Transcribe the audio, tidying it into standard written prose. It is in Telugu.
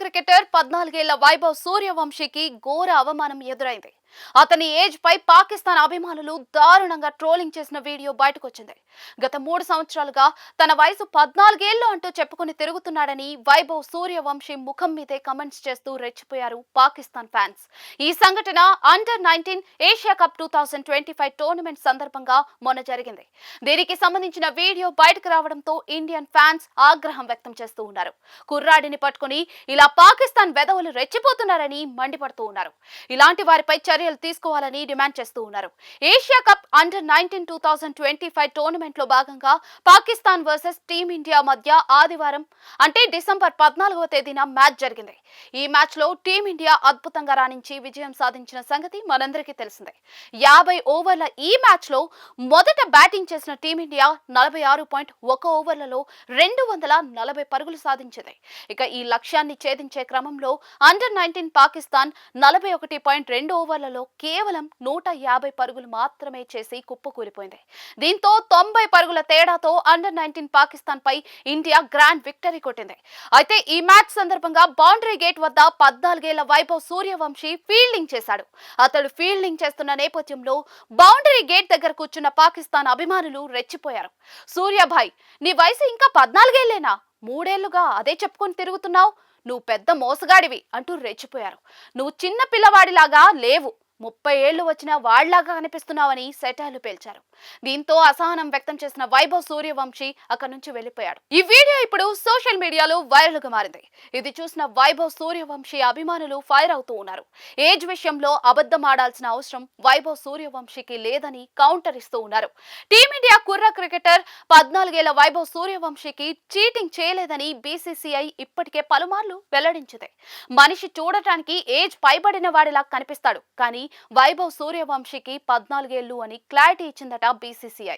క్రికెటర్ 14 ఏళ్ల వైభవ్ సూర్యవంశీకి ఘోర అవమానం ఎదురైంది. అతని ఏజ్ పై పాకిస్తాన్ అభిమానులు దారుణంగా ట్రోలింగ్ చేసిన వీడియో బయటకొచ్చింది. గత 3 సంవత్సరాలుగా తన వయసు 14 ఏళ్లు అంటూ చెప్పుకుని తిరుగుతున్నాడని వైభవ్ సూర్యవంశీ ముఖం మీదే కమెంట్స్ చేస్తూ రెచ్చిపోయారు పాకిస్తాన్ ఫ్యాన్స్. ఈ సంఘటన అండర్-19 ఏషియా కప్ 2025 టోర్నమెంట్ సందర్భంగా మొన్న జరిగింది. దీనికి సంబంధించిన వీడియో బయటకు రావడంతో ఇండియన్ ఫ్యాన్స్ ఆగ్రహం వ్యక్తం చేస్తూ ఉన్నారు. కుర్రాడిని పట్టుకుని ఇలా పాకిస్తాన్ వెధవలు రెచ్చిపోతున్నారని మండిపడుతూ ఉన్నారు. ఇలాంటి వారిపై చర్యలు తీసుకోవాలని డిమాండ్ చేస్తూ ఉన్నారు. ఏషియా కప్ అండర్-19 2025 టోర్నమెంట్ లో భాగంగా పాకిస్తాన్ వర్సెస్ టీమిండియా మధ్య ఆదివారం అంటే డిసెంబర్ 14వ తేదీన మ్యాచ్ జరిగింది. ఈ మ్యాచ్ లో టీమిండియా అద్భుతంగా రాణించి విజయం సాధించిన సంగతి మనందరికీ తెలిసిందే. 50 ఓవర్ల ఈ మ్యాచ్ లో మొదట బ్యాటింగ్ చేసిన టీమిండియా 46.1 ఓవర్లలో 240 పరుగులు సాధించింది. ఇక ఈ లక్ష్యాన్ని ఛేదించే క్రమంలో అండర్-19 పాకిస్తాన్ 41.2 ఓవర్లలో కేవలం 150 పరుగులు మాత్రమే చేసి కుప్పకూలిపోయింది. దీంతో 90 పరుగుల తేడాతో అండర్-19 పాకిస్తాన్ పై ఇండియా గ్రాండ్ విక్టరీ కొట్టింది. అయితే ఈ మ్యాచ్ సందర్భంగా బౌండరీ గేట్ వద్ద 14 ఏళ్ల వైభవ్ సూర్యవంశీ ఫీల్డింగ్ చేశాడు. అతడు ఫీల్డింగ్ చేస్తున్న నేపథ్యంలో బౌండరీ గేట్ దగ్గర కూర్చున్న పాకిస్తాన్ అభిమానులు రెచ్చిపోయారు. సూర్యభాయ్, నీ వయసు ఇంకా 14 ఏళ్లేనా? 3 ఏళ్లుగా అదే చెప్పుకొని తిరుగుతున్నావు. నువ్వు పెద్ద మోసగాడివి అంటూ రెచ్చిపోయారు. నువ్వు చిన్న పిల్లవాడిలాగా లేవు, 30 ఏళ్లు వచ్చిన వాళ్లాగా కనిపిస్తున్నావని సెటైర్లు పేల్చారు. దీంతో అసహనం వ్యక్తం చేసిన వైభవ్ సూర్యవంశీ అక్కడి నుంచి వెళ్లిపోయాడు. ఈ వీడియో ఇప్పుడు సోషల్ మీడియాలో వైరల్ గా మారింది. ఇది చూసిన వైభవ్ సూర్యవంశీ అభిమానులు ఫైర్ అవుతూ ఉన్నారు. ఏజ్ విషయంలో అబద్ధం ఆడాల్సిన అవసరం వైభవ్ సూర్యవంశీకి లేదని కౌంటర్ ఇస్తూ ఉన్నారు. టీమిండియా కుర్ర క్రికెటర్ 14 ఏళ్ల వైభవ్ సూర్యవంశీకి చీటింగ్ చేయలేదని బీసీసీఐ ఇప్పటికే పలుమార్లు వెల్లడించింది. మనిషి చూడటానికి ఏజ్ పైబడిన వాడిలా కనిపిస్తాడు, కానీ వైభవ్ సూర్యవంశీకి 14 ఏళ్లు అని క్లారిటీ ఇచ్చిందట బీసీసీఐ.